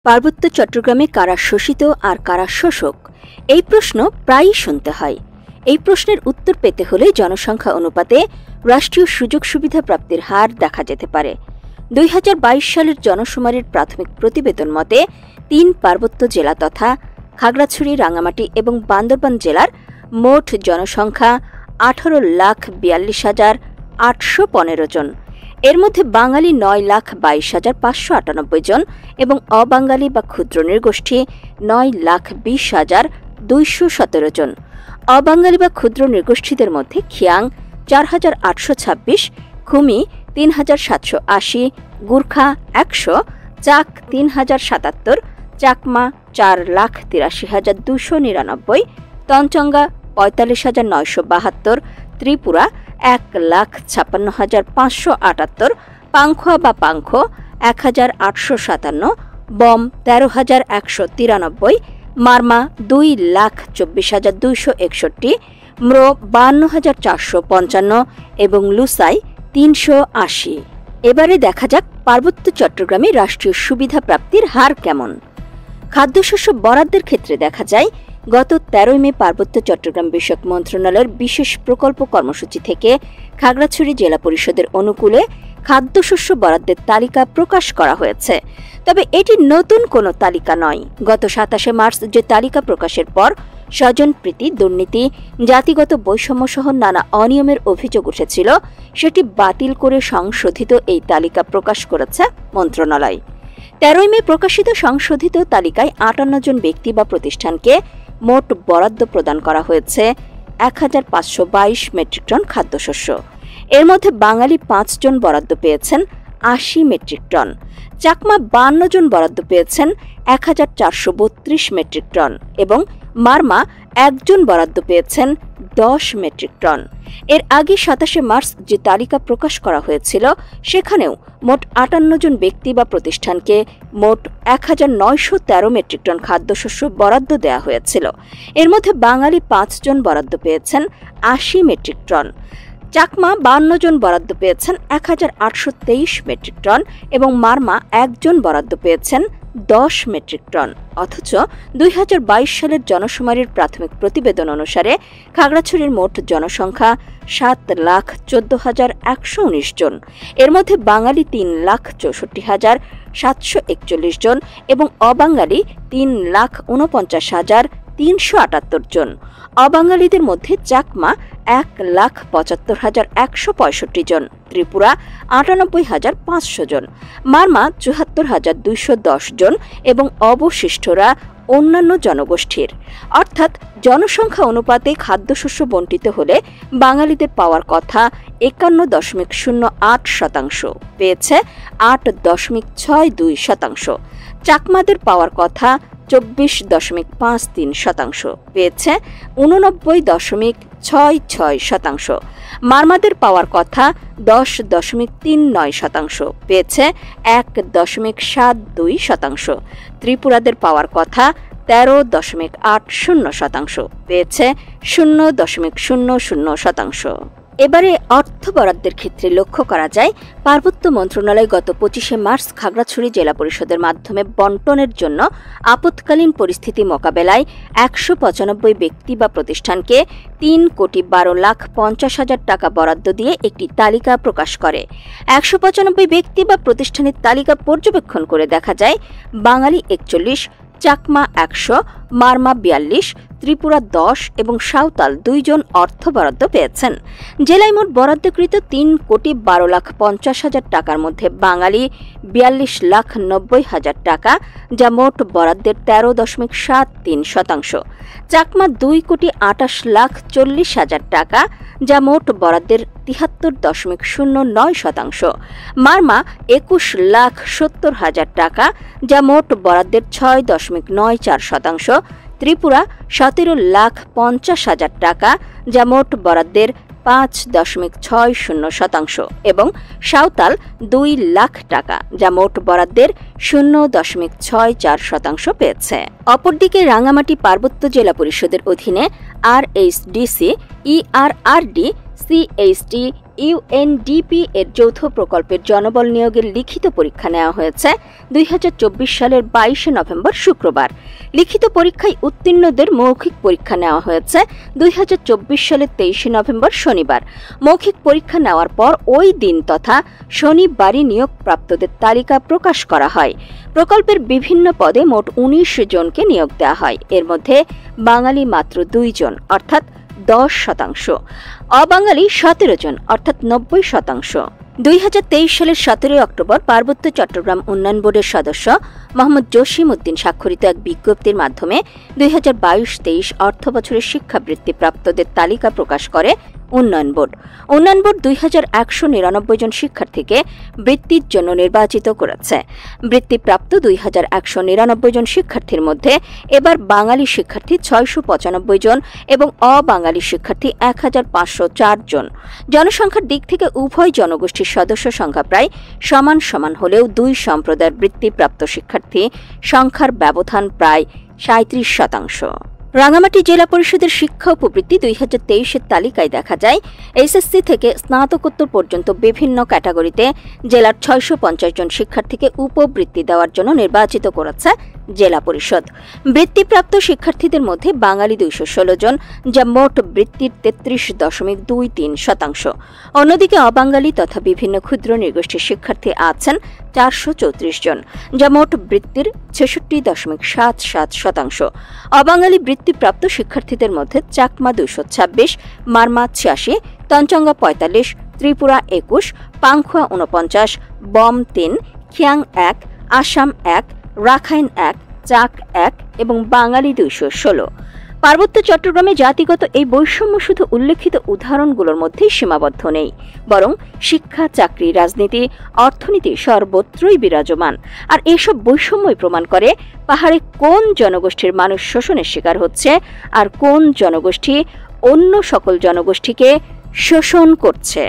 পার্বত্য চট্টগ্রামে কারা শোষিত আর কারা শোষক, এই প্রশ্ন প্রায়ই শুনতে হয়। এই প্রশ্নের উত্তর পেতে হলে জনসংখ্যা অনুপাতে রাষ্ট্রীয় সুযোগ সুবিধা প্রাপ্তির হার দেখা যেতে পারে। ২০২২ সালের জনশুমারির প্রাথমিক প্রতিবেদন মতে ৩ পার্বত্য জেলা তথা খাগড়াছড়ি, রাঙ্গামাটি এবং বান্দরবান জেলার মোট জনসংখ্যা ১৮,৪২,৮১৫ জন। এর মধ্যে বাঙালি ৯,২২,৫৯৮ জন এবং অবাঙালি বা ক্ষুদ্র নৃগোষ্ঠী ৯,২০,২১৭ জন। অবাঙালি বা ক্ষুদ্র নৃগোষ্ঠীদের মধ্যে খিয়াং ৪,৮২৬, খুমি ৩,৭৮০, গুর্খা ১০০, চাক ৩,০৭৭, চাকমা ৪,৮৩,২৯৯, তঞ্চঙ্গা ৪৫,৯৭২, ত্রিপুরা ১,৫৬,৫৭৮, পাংখোয়া বা পাংখো ১,৮৫৭, বম ১৩,১৯৩, মারমা ২,২৪,২৬১, ম্রো ৫২,৪৫৫ এবং লুসাই ৩৮০। এবারে দেখা যাক পার্বত্য চট্টগ্রামে রাষ্ট্রীয় সুবিধা প্রাপ্তির হার কেমন। খাদ্যশস্য বরাদ্দের ক্ষেত্রে দেখা যায়, গত ১৩ মে পার্বত্য চট্টগ্রাম বিষয়ক মন্ত্রণালয়ের বিশেষ প্রকল্প কর্মসূচি থেকে খাগড়াছড়ি জেলা পরিষদের অনুকূলে খাদ্যশস্য বরাদ্দের তালিকা প্রকাশ করা হয়েছে। তবে এটি নতুন কোনো তালিকা নয়। গত ২৭ মার্চ যে তালিকা প্রকাশের পর স্বজনপ্রীতি, দুর্নীতি, জাতিগত বৈষম্যসহ নানা অনিয়মের অভিযোগ উঠেছিল, সেটি বাতিল করে সংশোধিত এই তালিকা প্রকাশ করেছে মন্ত্রণালয়। ১৩ মে প্রকাশিত সংশোধিত তালিকায় ৫৮ জন ব্যক্তি বা প্রতিষ্ঠানকে মোট বরাদ্দ প্রদান করা হয়েছে ১,৫২২ মেট্রিক টন খাদ্যশস্য। এর মধ্যে বাঙালি ৫ জন বরাদ্দ পেয়েছেন ৮০ মেট্রিক টন, চাকমা ৫২ জন বরাদ্দ পেয়েছেন ১,৪৩২ মেট্রিক টন এবং মারমা ১ জন বরাদ্দ পেয়েছেন ১০ মেট্রিক টন। এর আগে ২৭ মার্চ যে তালিকা প্রকাশ করা হয়েছিল, সেখানেও মোট ৫৮ জন ব্যক্তি বা প্রতিষ্ঠানকে মোট ১,৯১৩ মেট্রিক টন খাদ্যশস্য বরাদ্দ দেওয়া হয়েছিল। এর মধ্যে বাঙালি ৫ জন বরাদ্দ পেয়েছেন ৮০ মেট্রিক টন, চাকমা ৫২ জন বরাদ্দ পেয়েছেন ১,৮২৩ মেট্রিক টন এবং মারমা ১ জন বরাদ্দ পেয়েছেন ১০ মেট্রিক টন। অথচ ২০২২ সালের জনশুমারির প্রাথমিক প্রতিবেদন অনুসারে খাগড়াছড়ির মোট জনসংখ্যা ৭,১৪,১১৯ জন। এর মধ্যে বাঙালি ৩,৬৪,৭৪১ জন এবং অবাঙালি ৩,৪৯,৩৭৮ জন। অবাঙালিদের মধ্যে চাকমা ১,৭৫,১৬৫ জন, ত্রিপুরা ৯৮,৫০০ জন, মারমা ৭৪,২১০ জন এবং অবশিষ্টরা অন্যান্য জনগোষ্ঠীর। অর্থাৎ জনসংখ্যা অনুপাতে খাদ্যশস্য বণ্টিত হলে বাঙালিদের পাওয়ার কথা ৫১,০৮%, পেয়েছে ৮,৬২%। চাকমাদের পাওয়ার কথা ২৪,৫৩%, পেয়েছে ৮৯,৬৬%। মারমাদের পাওয়ার কথা ১০,৩৯%, পেয়েছে ১,৭২%। ত্রিপুরাদের পাওয়ার কথা ১৩,৮০%, পেয়েছে ০,০০%। এবারে অর্থ বরাদ্দের ক্ষেত্রে লক্ষ্য করা যায়, পার্বত্য মন্ত্রণালয় গত ২৫ মার্চ খাগড়াছড়ি জেলা পরিষদের মাধ্যমে বণ্টনের জন্য আপৎকালীন পরিস্থিতি মোকাবেলায় ১৯৫ ব্যক্তি বা প্রতিষ্ঠানকে ৩,১২,৫০,০০০ টাকা বরাদ্দ দিয়ে একটি তালিকা প্রকাশ করে। ১৯৫ ব্যক্তি বা প্রতিষ্ঠানের তালিকা পর্যবেক্ষণ করে দেখা যায়, বাঙালি ৪১, চাকমা ১০০, মারমা ৪২, ত্রিপুরা ১০ এবং সাঁওতাল ২ জন অর্থ বরাদ্দ পেয়েছেন। জেলায় মোট বরাদ্দকৃত ৩,১২,৫০,০০০ টাকার মধ্যে বাঙালি ৪২,৯০,০০০ টাকা, যা মোট বরাদ্দের ১৩.৭৩%, চাকমা ২,২৮,৪০,০০০ টাকা, যা মোট বরাদ্দের ৭৩.০৯%, মারমা ২১,৭০,০০০ টাকা, যা মোট বরাদ্দের ৬.৯৪%, ত্রিপুরা ১৭,৫০,০০০ টাকা, যা মোট বরাদ্দের ৫.৬০% এবং সাঁওতাল ২,০০,০০০ টাকা, যা মোট বরাদ্দের ০.৬৪% পেয়েছে। অপরদিকে রাঙ্গামাটি পার্বত্য জেলা পরিষদের অধীনে RHDC, ERRD, CHT, ইউএনডিপি এর যৌথ প্রকল্পের জনবল নিয়োগের লিখিত পরীক্ষা নেওয়া হয়েছে 2024 সালের 22 নভেম্বর শুক্রবার। লিখিত পরীক্ষায় উত্তীর্ণদের মৌখিক পরীক্ষা নেওয়া হয়েছে 2024 সালের 23 নভেম্বর শনিবার। মৌখিক পরীক্ষা নেওয়ার পর ওই দিন তথা শনিবারই নিয়োগপ্রাপ্তদের তালিকা প্রকাশ করা হয়। প্রকল্পের বিভিন্ন পদে মোট 19 জনকে নিয়োগ দেওয়া হয়। এর মধ্যে বাঙালি মাত্র 2 জন অর্থাৎ 10%, অবাঙালি 17 জন অর্থাৎ 90%। 2023 সালের 17 অক্টোবর পার্বত্য চট্টগ্রাম উন্নয়ন বোর্ডের সদস্য মোহাম্মদ জসিম উদ্দিন স্বাক্ষরিত এক বিজ্ঞপ্তির মাধ্যমে 2022-23 অর্থবছরের শিক্ষাবৃত্তি প্রাপ্তদের তালিকা প্রকাশ করে উন্নয়ন বোর্ড। উন্নয়ন বোর্ড 2199 জন শিক্ষার্থীকে বৃত্তির জন্য নির্বাচিত করেছে। বৃত্তিপ্রাপ্ত 2199 জন শিক্ষার্থীর মধ্যে এবার বাঙালি শিক্ষার্থী 695 জন এবং অবাঙালি শিক্ষার্থী 1504 জন। জনসংখ্যার দিক থেকে উভয় জনগোষ্ঠীর সদস্য সংখ্যা প্রায় সমান সমান হলেও দুই সম্প্রদায়ের বৃত্তিপ্রাপ্ত শিক্ষার্থী সংখ্যার ব্যবধান প্রায় 37%। রাঙামাটি জেলা পরিষদের শিক্ষা উপবৃত্তি 2023-এর তালিকায় দেখা যায় এসএসসি থেকে স্নাতকোত্তর পর্যন্ত বিভিন্ন ক্যাটাগরিতে জেলার 650 জন শিক্ষার্থীকে উপবৃত্তি দেওয়ার জন্য নির্বাচিত করেছে জেলা পরিষদ। বৃত্তিপ্রাপ্ত শিক্ষার্থীদের মধ্যে বাঙালি 216 জন, যা মোট বৃত্তির 33.23%। অন্যদিকে অবাঙালি তথা বিভিন্ন ক্ষুদ্র নৃগোষ্ঠীর শিক্ষার্থী আছেন 434 জন, যা মোট বৃত্তির 66.77%। অবাঙালি বৃত্তিপ্রাপ্ত শিক্ষার্থীদের মধ্যে চাকমা 226, মারমা 86, তঞ্চঙ্গা 45, ত্রিপুরা 21, পাংখুয়া 49, বম 3, খিয়াং 1, আসাম 1, রাখাইন 1, চাক 1 এবং বাঙালি 216। পার্বত্য চট্টগ্রামে জাতিগত এই বৈষম্য শুধু উল্লেখিত উদাহরণগুলোর মধ্যেই সীমাবদ্ধ নেই, বরং শিক্ষা, চাকরি, রাজনীতি, অর্থনীতি সর্বত্রই বিরাজমান। আর এসব বৈষম্যই প্রমাণ করে পাহাড়ে কোন জনগোষ্ঠীর মানুষ শোষণের শিকার হচ্ছে আর কোন জনগোষ্ঠী অন্য সকল জনগোষ্ঠীকে শোষণ করছে।